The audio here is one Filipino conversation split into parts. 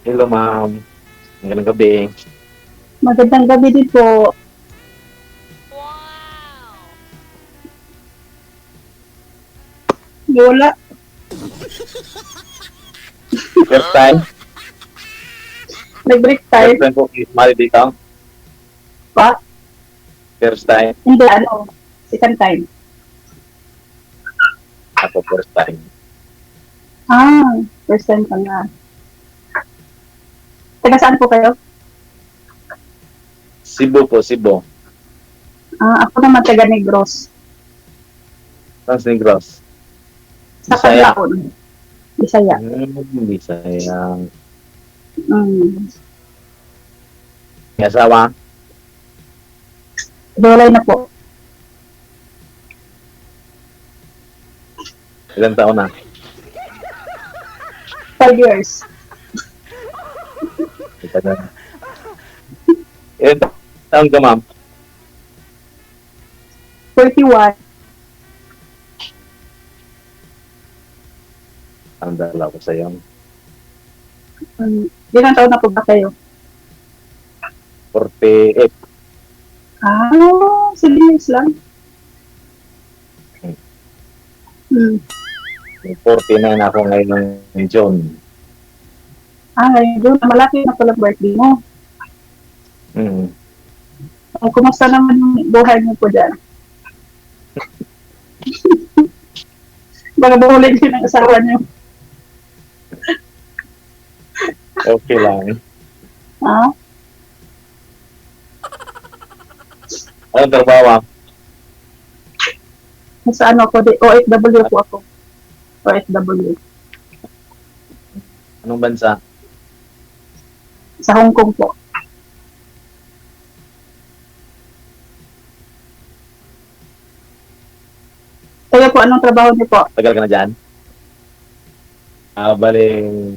Hello, ma'am. Magandang gabi. Magandang gabi din po. Wala. First time? Nag-break First time time po mali dito? pa. First time? Hindi, ano, second time. Ako, first time. Ah, first time pa nga. Taga saan po kayo? Cebu po, Cebu. Ah, ako naman taga Negros. San Negros. Sa Bisaya. Canlaon. Bisaya. Bisaya. Mm. May asawa? Dolay na po. Ilang taon na? 5 years. Ilang taon ka, ma'am? 41. Ang dalaw ko sa iyo. Ilang taon na po ba kayo? 48. Ah, 7 years lang. Hmm. 49 ako ngayon ng June. Ah, ngayon doon. Malapit na pala birthday mo. Mm. Oh, kumusta naman yung buhay niyo po dyan? Baka buhulit yun ang asawa niyo. Okay lang. Ah, Anong trabaho, ma'am? sa ano ko, OFW po ako. OFW. Anong bansa? Sa Hong Kong po. Kayo po, anong trabaho niyo po? Tagal ka na dyan? Baling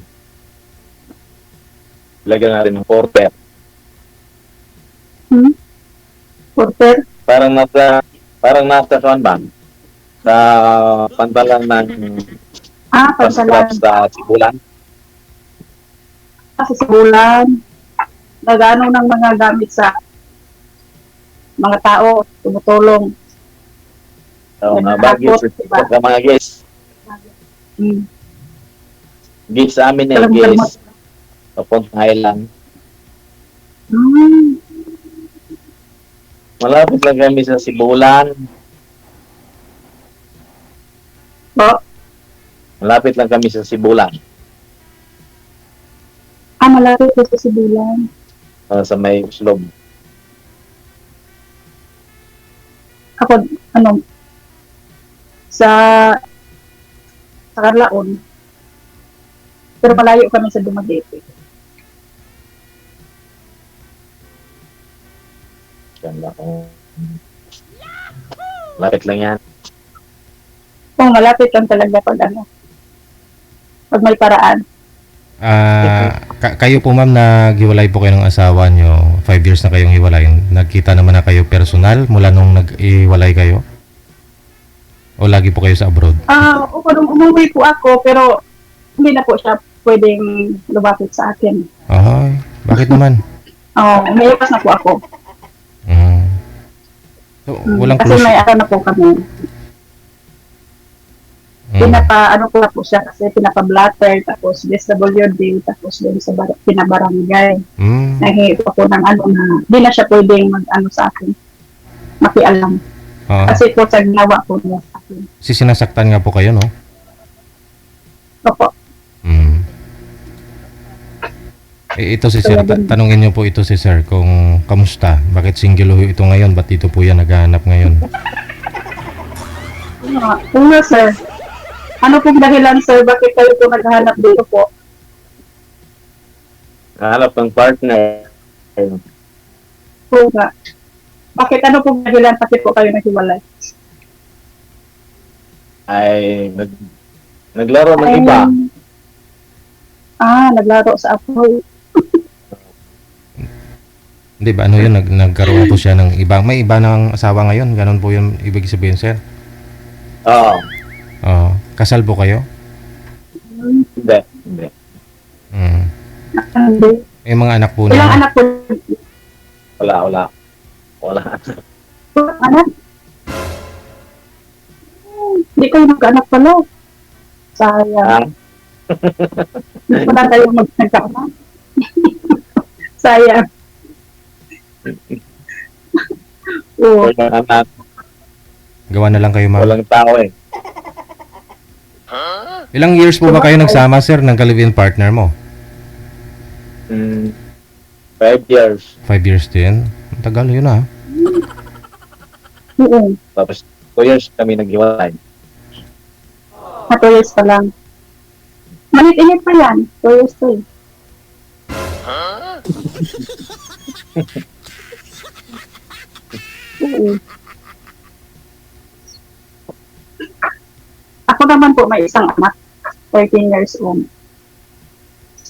lagyan nga rin ng porter. Porter? Parang nasa saan ba? Sa pantalan ng Ah, scrap pansalan. sa Sibulan. Sa Sibulan. Nagano ng mga gamit sa mga tao, tumutulong. So, Nagkakot, bagay diba? sa mga guys. Hmm. Gift sa amin Alam mo, guys. Papuntang Highland. Hmm. Malapit lang kami sa Sibulan. Po? Malapit lang kami sa Sibulan. Ah, malapit po sa Sibulan. Sa may Uslob. Ako, ano, sa Carlaon. Pero malayo kami sa Dumaguete. Yan lang. Malapit lang yan. Kung malapit lang talaga pag ano, pag may paraan. Kayo po ma'am, naghiwalay po kayo ng asawa nyo, 5 years na kayong hiwalay. Nagkita naman na kayo personal mula nung nag-iwalay kayo? O lagi po kayo sa abroad? Ah, nung umuwi po ako, pero hindi na po siya pwedeng lumapit sa akin. Ay, bakit naman? Umiiwas na po ako. So, walang Kasi close. may ano na po kami. Ano ko na po siya kasi pinapa-blatter, tapos DSWD, tapos doon sa pinabarangay. Nahingi po ako ng ano na, hindi na siya pwedeng mag-ano sa akin, makialam. Kasi po sa ginawa po niya sa akin. Sinasaktan nga po kayo, no? Opo. Ito si sir, tanungin niyo po ito si sir kung kamusta, bakit single ito ngayon, ba't ito po yan naghahanap ngayon? Una sir, ano pong dahilan sir, bakit kayo po naghahanap dito po? Nahanap ng partner. Una, bakit ano pong dahilan, bakit po kayo naghiwalay? Ay, naglaro ng iba. Naglaro sa Apple. Di ba, ano yun, nagkaroon po siya ng iba. May iba ng asawa ngayon, ganun po yung ibig sabihin, sir? Oo. Kasal po kayo? Hindi. Hindi. Yung mga anak po Ilang niya. anak po? Wala. Ilang anak? Hindi kayo mag-anak pala. Sayang. Hindi pa na tayo mag-anak. Sayang. Oo. Walang anak. Gawa na lang kayo, ma'am. Walang tao eh. Ilang years po ba kayo nagsama, sir, ng ka-live-in partner mo? 5 years. 5 years din? Ang tagal yun, ah. Oo. Tapos 2 years kami naghiwalay. 2 years pa lang. Manit-init pa yan. 2 years to eh. Oo. Ako naman po may isang anak. 13 years old.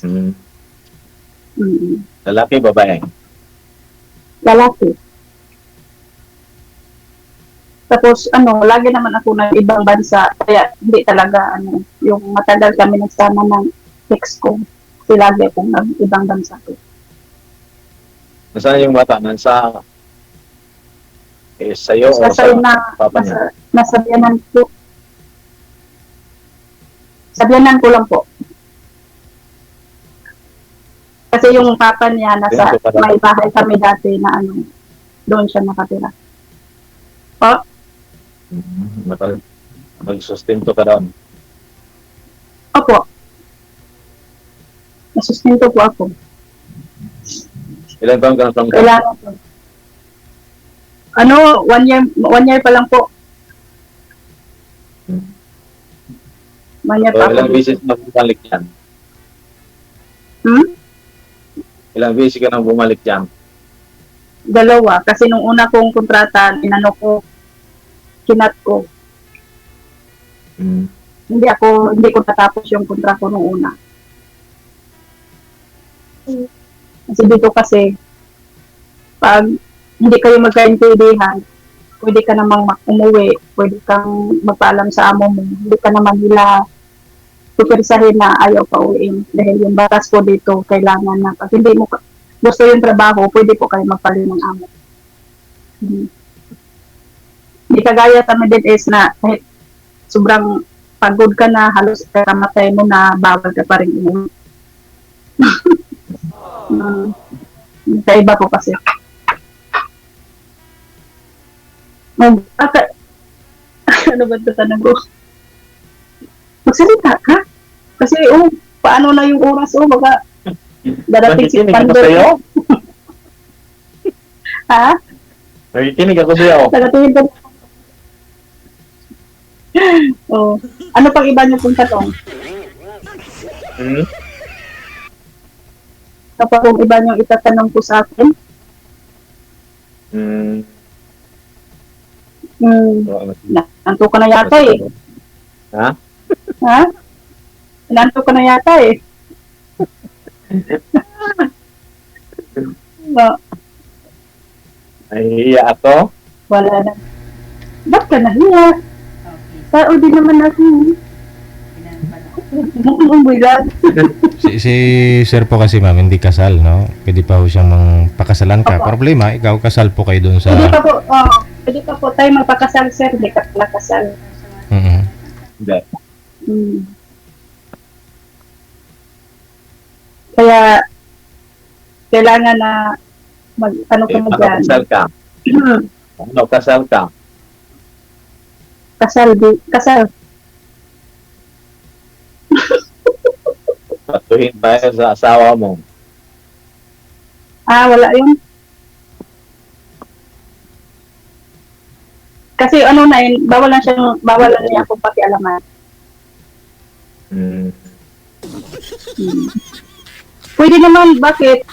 Mm. Mm. Lalaki, babae. Lalaki. Tapos lagi naman ako ng ibang bansa, kaya hindi talaga yung matagal kami nagsama ng ex ko. Kasi lagi akong ibang bansa ko. Nasaan yung bata? Sa'yo o Nasa sa papa niya? nasa biyanan ko. Sa biyanan ko lang po. Kasi yung papa niya nasa may bahay kami dati na doon siya nakatira. Oh, Mag-sustento ka doon. opo. Nasustinto po ako. Ilan taon ka na tangka? Kailangan po. 1 year pa lang po. 1 year pa So, ilang ako. beses na bumalik yan? Hmm? Ilang beses ka na bumalik yan? 2. Kasi nung una kong kontrata, kinat ko. Mm. Hindi ko natapos yung kontrata ko nung una. Kasi dito pag hindi kayo magkaintindihan, pwede ka namang umuwi, pwede kang magpaalam sa amo mo, hindi ka naman nila pupirsahin na ayaw pa uwiin. Dahil yung batas ko dito, kailangan na pag hindi mo gusto yung trabaho, pwede po kayo magpalit ng amo. Hindi kagaya sa Middle East na kahit sobrang pagod ka na, halos kakamatay mo na, bawal ka pa rin umuwi. Kaiba po kasi. Ano ba ito tanong ko? Magsalita ka? Kasi paano na yung oras baka darating si Nakikinig ako Pandor. sa'yo? Ha? Nakikinig ako sa'yo. Nagatingin ka. Ano pang iba niyo pong tanong? Hmm? Ano pa pong iba niyo itatanong po sa akin? Hmm. Nanto ka na yata eh. Ha? Ha? Nanto ka na yata eh. Nahihiya ako? Wala na. Ba't ka nahiya? Tao din naman natin. Oh my God. Si sir po kasi, ma'am, hindi kasal, no? Pwede pa ho siyang pakasalan ka. Opo. Problema, ikaw kasal po kayo dun sa... Pwede pa po tayo magpakasal, sir. Hindi ka pala kasal. Mm-mm. Hindi. Kaya, kailangan na ano ka na dyan. Kasal ka. Kasal ka. Kasal. Patuhin tayo sa asawa mo. Wala yun. Kasi bawal na niya akong pakialaman. Pwede naman, bakit?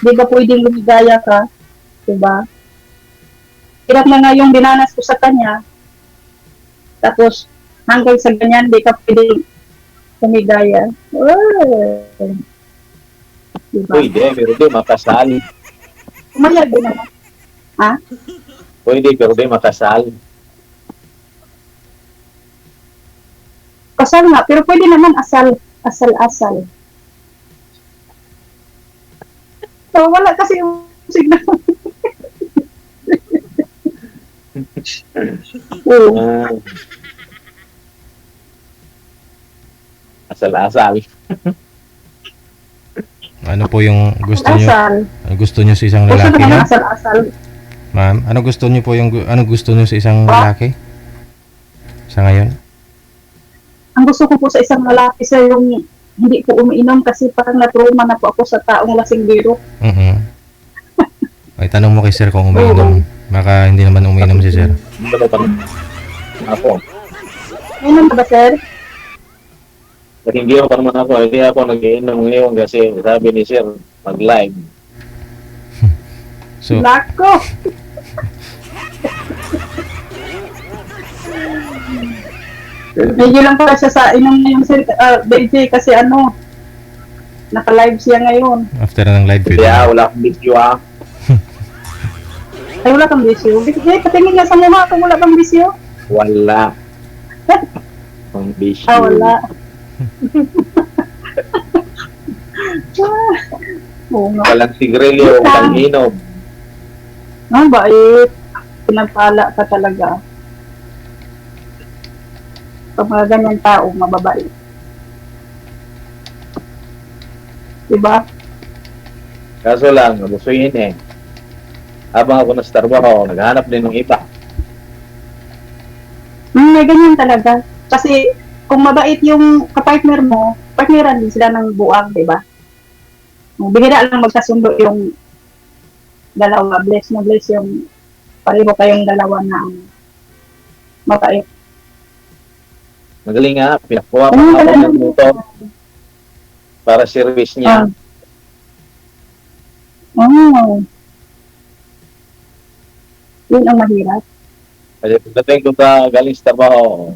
Di ba pwedeng lumigaya ka? Diba? Hirap na nga yung dinanas ko sa kanya. Tapos, hanggang sa ganyan, di ka pwedeng lumigaya. Diba? Pwede, pero di makasal. Umayag din naman. Ha? Pwede, pero di makasal. Kasal nga, pero pwede naman asal. wala kasi yung signal. Oo. Ah, asal-asal. Ano po yung gusto nyo? Asal. Ano gusto nyo sa isang Gusto lalaki, naman ma'am? asal-asal. Ma'am, ano gusto nyo po ano gusto nyo sa isang lalaki? Sa ngayon? Ang gusto ko po sa isang lalaki sir, yung hindi po umiinom kasi parang na-trauma na po ako sa taong lasinggero. Ay, tanong mo kay sir kung umiinom. Baka hindi naman umiinom si sir. Ano pa ako? Umiinom na ba sir? At hindi ako pa naman ako. Hindi ako nag-iinom ngayon kasi sabi ni Sir, mag-live. So, Nako! Medyo lang pala siya sa inom na yung sir, DJ kasi ano, naka-live siya ngayon. after ng live Hindi video. wala akong video Ay, wala kang bisyo. DJ, patingin nga sa mukha kung wala kang bisyo. Wala. Ang bisyo. Wala. Oo nga. Walang sigarilyo, walang inom. Ang bait. Pinagpala ka talaga. Pag mga ganyan tao, mababait. Diba? Kaso lang, nagustuhin eh. Habang ako nasa trabaho, naghanap din ng iba. May ganyan talaga. Kasi kung mabait yung kapartner mo, partneran din sila ng buwag, diba? Bihira lang magkasundo yung dalawa. Bless na bless yung pareho kayong dalawa na mabait. Magaling nga, pinakuha pa ako ng motor para service niya. Oh. Yun ang mahirap. Kasi pagdating ko sa galing sa trabaho,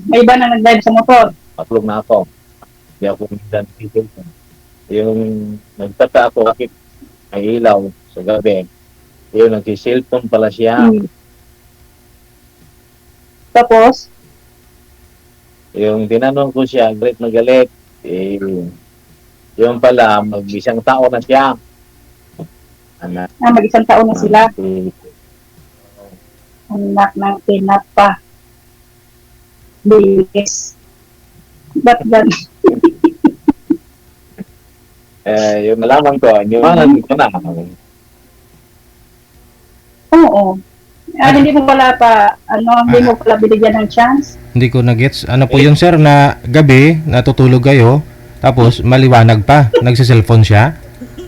May iba na nag-drive sa motor. matulog na ako. Hindi ako minsan tigil. Yung nagtata ako, bakit may ilaw sa gabi. Yung nagsiselfone pala siya. Tapos, Yung tinanong ko siya, galit na galit. Yung pala, mag-isang tao na siya. Anak. mag-isang taon na sila. Si- Anak ng tinapa. Bilis. Ba't gan? yung nalaman ko, iniwanan ko na. Oo. Hindi mo pala hindi mo pala binigyan ng chance. Hindi ko na-gets. Ano po yun, sir, na gabi, natutulog kayo, tapos maliwanag pa, nagsiselfone siya,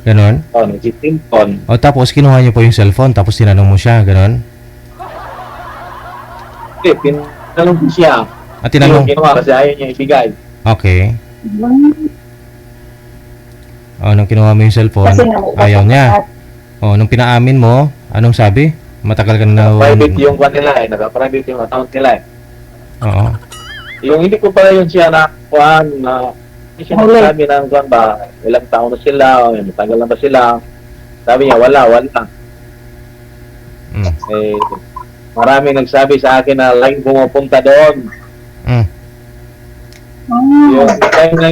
ganon. Nagsiselfone. O tapos kinuha niyo po yung cellphone, tapos tinanong mo siya, ganon. Tinanong ko siya. At tinanong, Yung ginawa kasi ayaw niya ibigay. okay. O, nung kinuha mo yung cellphone, Kasi ayaw niya. O, nung pinaamin mo, anong sabi? Matagal ka na Private yung kanila naka-private yung account nila Oo. Yung hindi ko pala yung siya na hindi siya nagsabi ng kuwan ba, ilang taon na sila, matagal na ba sila. Sabi niya, wala. Mm. Marami nagsabi sa akin na laging pumupunta doon. Yung time na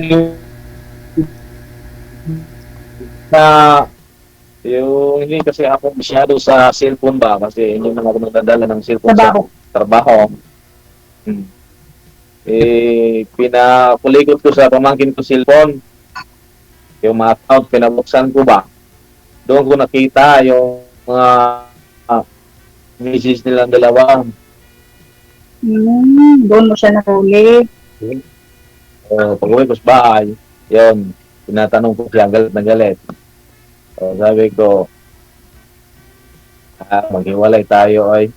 yung hindi kasi ako masyado sa cellphone ba kasi hindi naman ako nagdadala ng cellphone sa trabaho. Pinakulikot ko sa pamangkin ko cellphone. Yung mga account pinabuksan ko ba. Doon ko nakita yung mga messages nilang dalawa. Doon mo siya nahuli. Pag-uwi ko sa bahay, yun, tinatanong ko siya, galit na galit. Sabi ko, maghiwalay tayo ay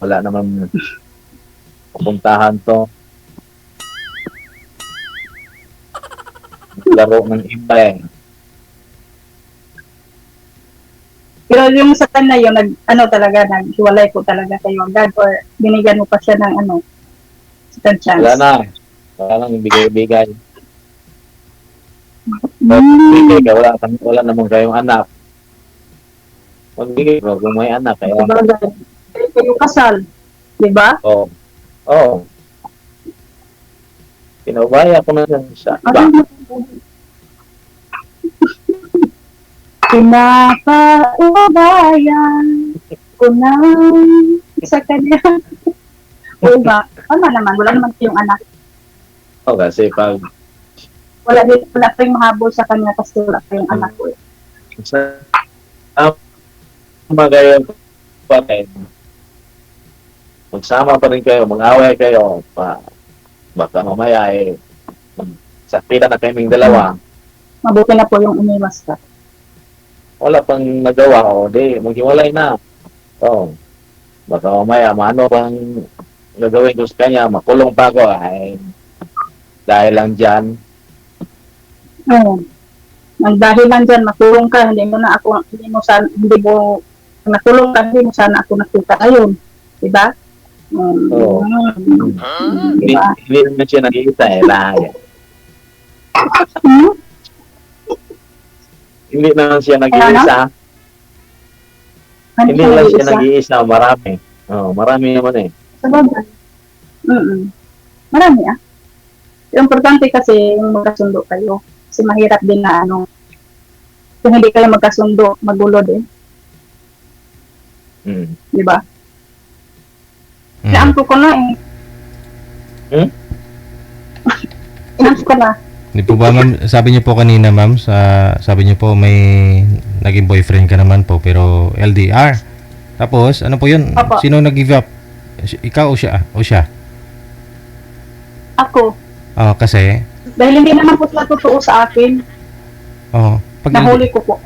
wala naman pupuntahan to. Laro ng iba eh. Pero yung sa time na yun, naghiwalay ko talaga kayo agad or binigyan mo pa siya ng second chance. Wala nang ibigay-ibigay. Wala naman kayong anak. Magbigay ko kung may anak. Kaya, Kayo kasal, di ba? Oo. Pinabaya ko na siya sa iba. Pinapaubayan ko na sa kanya. Oo ba? Wala naman. Wala naman yung anak. O, kasi pag Wala pa yung mahabol sa kanya kasi wala pa yung anak ko. sa magayon pa rin, magsama pa rin kayo, mag-away kayo, baka mamaya sakpitan na kaming dalawa, Mabuti na po yung umiwas ka. wala pang nagawa, o di, maghiwalay na. O, baka mamaya, maano pang gagawin ko sa kanya, makulong pa ako, ay, dahil lang dyan, Oo. Ang dahilan dyan, makulong ka, hindi mo nakulong ka, hindi mo sana ako nakita ngayon. Diba? Oo. hindi, Diba? hindi naman siya nakikita lahat. Hmm? Hindi naman siya nag-iisa, Ano hindi siya lang siya nag-iisa? nag-iisa, marami. Oh, marami naman eh. Sabagay. Marami ah. Yung importante kasi yung magkasundo kayo. Kasi mahirap din na kung hindi kayo magkasundo, magulo din. Mm. Di ba? Mm. Inaampo ko na eh. Inaampo ko na. Hindi po ba, ma'am, sabi niyo po kanina, ma'am, sabi niyo po may naging boyfriend ka naman po, pero LDR. Tapos, ano po yun? Opo. Sino nag-give up? Ikaw o siya? Ako. Kasi, Dahil hindi naman po sila totoo sa akin. Nahuli ko po.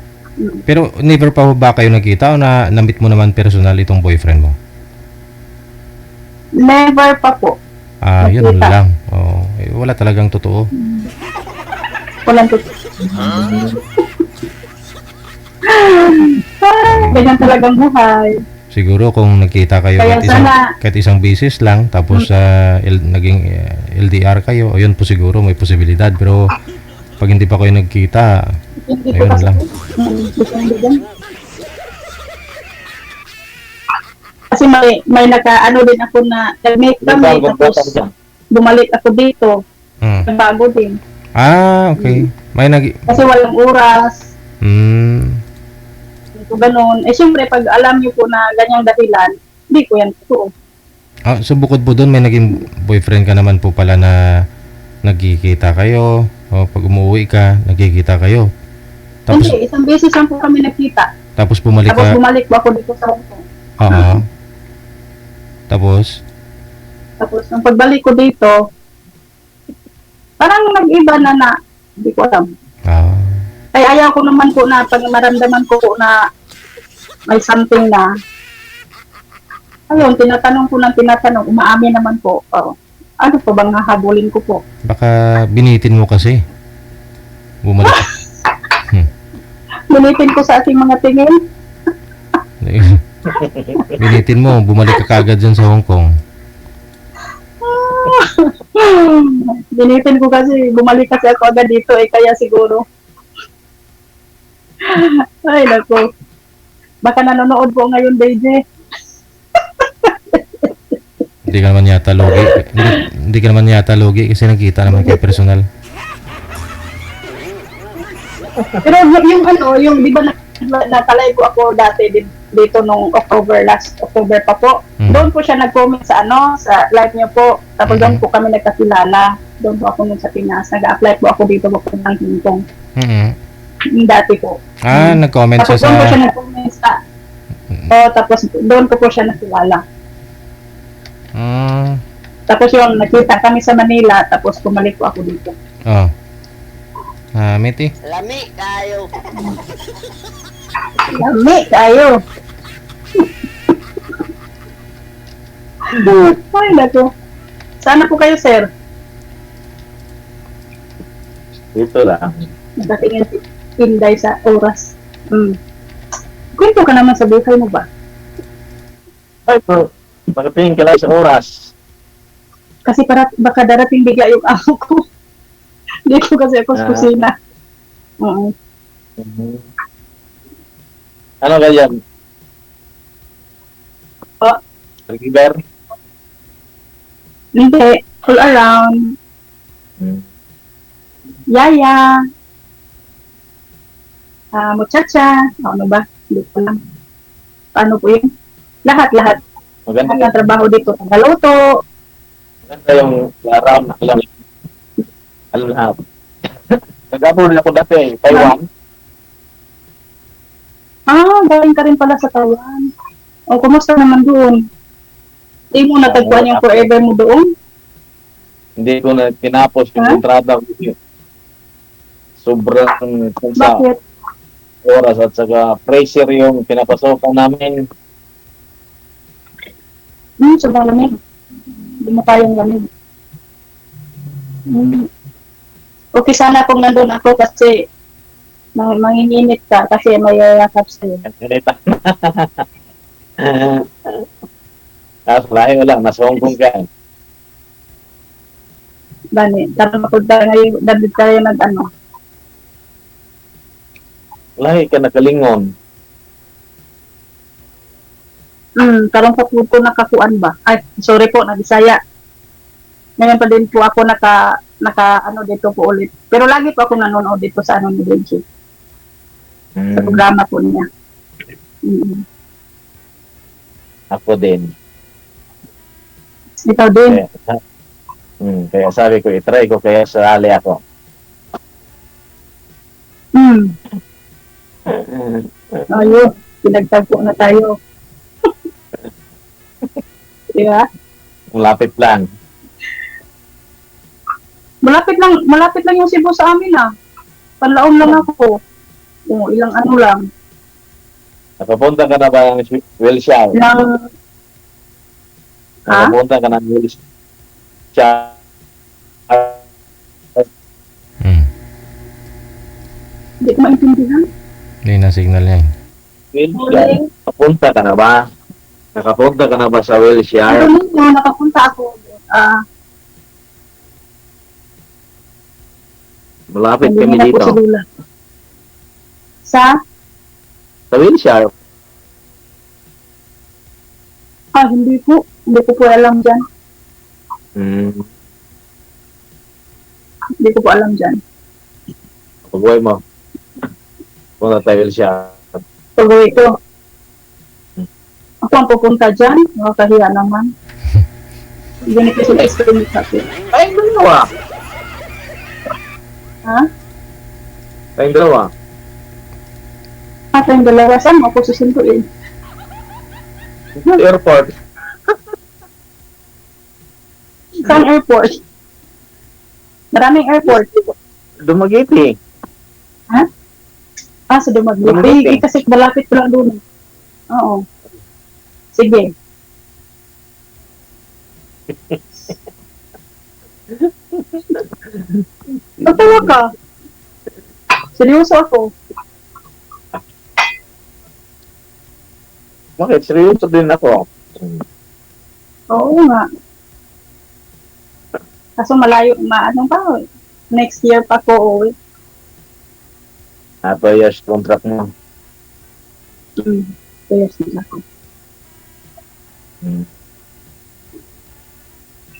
Pero never pa ba kayo nakita o na-meet mo naman personal itong boyfriend mo? Never pa po. Yun Nakita. lang. Wala talagang totoo. Walang totoo. Ganyan talagang buhay. Siguro kung nagkita kayo Kaya kahit isang beses lang, tapos naging LDR kayo, ayun po siguro may posibilidad. Pero pag hindi pa kayo nagkita, Hindi ayun po kasi. lang. Depende din. Kasi may naka-ano din ako na nag-make kami, tapos bumalik ako dito. Nagbago din. Okay. Kasi walang oras. Ito ganun. Siyempre, pag alam niyo po na ganyang dahilan, hindi ko yan totoo. So bukod po doon, may naging boyfriend ka naman po pala na nagkikita kayo, o pag umuwi ka, nagkikita kayo. Tapos, Hindi, isang beses lang po kami nakita. tapos bumalik Tapos ka. bumalik po ako dito sa Hong Kong. Tapos, Nung pagbalik ko dito, parang nag-iba na, hindi ko alam. Ay ayaw ko naman po na pag maramdaman ko po na may something na, ayun, tinatanong, umaamin naman po. Ano po bang hahabulin ko po? baka binitin mo kasi. Bumalik. Binitin ko sa aking mga tingin. Binitin mo, bumalik ka kagad dyan sa Hong Kong. Binitin ko kasi, bumalik kasi ako agad dito kaya siguro. Ay, nako. Baka nanonood po ngayon, DJ. Hindi ka naman yata logi. Hindi ka naman yata logi kasi nakita naman kayo personal. Pero yung di ba nakalay ko ako dati dito nung last October pa po. Doon po siya nag-comment sa sa live niyo po. Tapos doon po kami nagkakilala. Doon po ako nun sa Pinas. Nag-apply po ako dito po ng Hong Kong. Yung dati po. Nag-comment Tapos siya doon po sa... siya nag-comment sa... tapos doon ko po siya nakilala. Tapos yung nakita kami sa Manila, tapos pumalik po ako dito. Miti? Lami kayo. Lami kayo. Ay, naku. Sana po kayo, sir. Dito lang. Nakatingin si Inday sa oras. Kwento ka naman sa buhay mo ba? Ay, bro. Pagkatingin ka lang sa oras. Kasi baka darating bigla yung amo ko. Dito kasi ako sa kusina. Ano ganyan? River? Hindi. All around. Yaya. muchacha, ano ba? Hindi ko lang. Paano po yun? Lahat. Maganda, Lahat ng trabaho dito. Tagaluto. maganda yung alam, alam na. Nag-abroad ako dati, Taiwan. Galing ka rin pala sa Taiwan. O, kumusta naman doon? Hindi mo natagpuan yung forever mo doon? Hindi ko na tinapos yung Ha? kontrata ko. Sobrang kung sa Bakit? oras at saka pressure yung pinapasokan namin. Sobrang lamig. Hindi mo kayang lamig. Okay, sana kung nandun ako kasi manginginit ka kasi may yakap sa'yo. Ganito. Tapos lahi wala, nasa Hong Kong ka. Bani, tara mapunta ngayon, David tayo nag-ano. Lahi ka nakalingon. Karong kaputo nakakuan ba? Ay, sorry po, nabisaya. Ngayon pa din po ako naka ano dito po ulit. Pero lagi po ako nanonood dito sa ano ni Benji. Sa programa po niya. Ako din. Ikaw din. Kaya sabi ko, itry ko kaya sali ako. Ayun, pinagtagpo na tayo. Diba? Lapit lang. Malapit lang yung Cebu sa amin Panlaon lang ako. Ilang ano lang. Nakapunta ka na ba ng Wilshire? Nakapunta ka na ng Wilshire? Hindi ko maintindihan. Hindi na signal yan. Wilshire? Nakapunta ka na ba? Nakapunta ka na ba sa Wilshire? Nakapunta ako. Malapit kami dito. Sa Wilshire? Hindi ko po alam dyan. Hindi ko po alam dyan. Pag-uwi mo. Punta tayo Wilshire. Pag-uwi ko. Ako ang pupunta dyan. Nakakahiya naman. Ganito sila experiment sa akin. Tayong dalawa. Tayong dalawa. Tayong dalawa. Saan mo ako susunduin? Airport. Saan airport? Maraming airport. Dumaguete. Sa Dumaguete. Kasi malapit ko lang doon. Oo. Sige. Pagtawa ka. Seryoso ako. Bakit? Seryoso din ako. Oo nga. Kaso malayo, anong pa? Next year pa ko uwi. 2 years contract mo. 2 years na ako.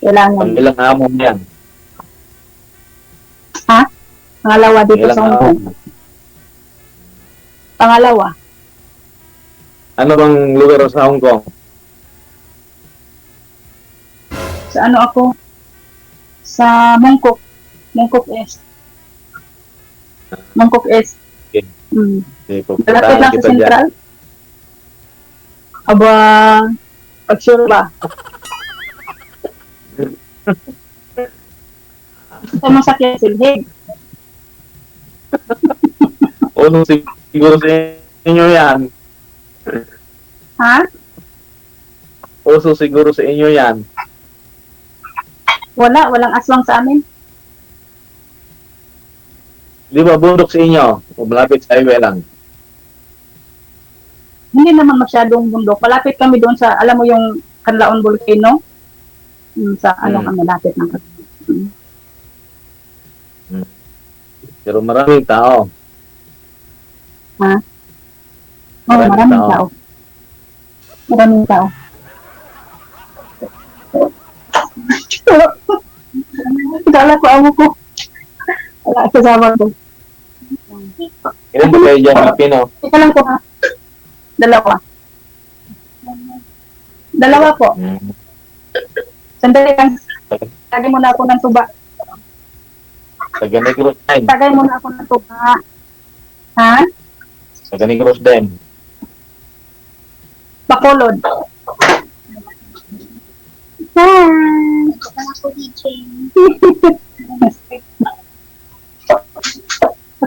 Kailangan. Ilang amon yan? Pangalawa dito Ilang sa Hong Kong. amon? Pangalawa. Ano bang lugar sa Hong Kong? Sa ano ako? Sa Mongkok. Mongkok East. Mongkok East. Okay. Malapit lang sa Central. Aba, pag sure ba? Sa masakyan silhig. Uso siguro sa inyo yan. Uso siguro sa inyo yan. Walang aswang sa amin. Di ba bundok sa inyo? O malapit sa highway lang? Hindi naman masyadong bundok. Malapit kami doon sa, alam mo yung Canlaon Volcano? Sa kami lapit ng Pero maraming tao. Maraming tao. Maraming tao. Kala ko amo ko. Wala kasama ko. Ilan ba kayo dyan, Pino? Ika lang po ha. Dalawa. Dalawa po. Hmm. Sandali lang. Tagay muna ako ng tuba. Taga Negros din. Tagay muna ako ng tuba. Ha? Taga Negros din. Bacolod. Hi!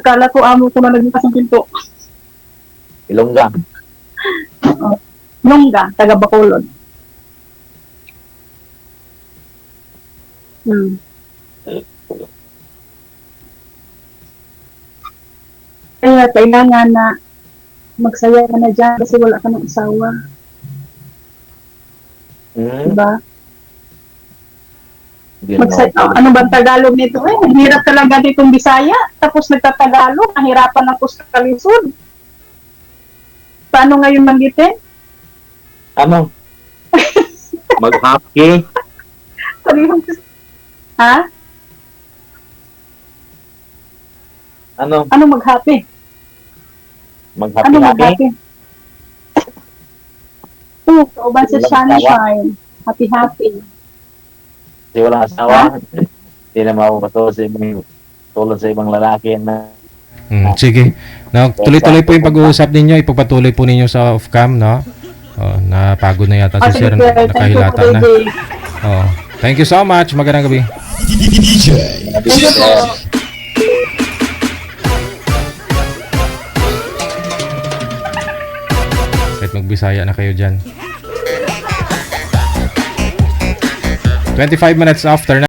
Akala ko amo ko na nagbukas ng pinto. Ilongga. Longga, taga Bacolod. Kaya kailangan na magsaya ka na dyan kasi wala ka ng asawa. Hmm. Diba? Hindi na Ano ba ang Tagalog nito? Ang hirap talaga ditong Bisaya. Tapos nagtatagalog. Ang hirapan ako sa kalisod. Paano ngayon manggitin? Ano? Mag-hockey? Parehong ha? Ano? Ano mag-happy? Mag-happy Ano happy? mag-happy? Oo, kauban sa sunshine. Happy. Kasi walang asawa. Hindi na makapatulog sa ibang tulad sa ibang lalaki na Sige. No, tuloy-tuloy po yung pag-uusap ninyo. Ipagpatuloy po ninyo sa off-cam, no? Oh, napagod na yata si Sir. Nakahilata na. Oh. Thank you so much. Magandang gabi. Kahit magbisaya na kayo dyan. 25 minutes after na.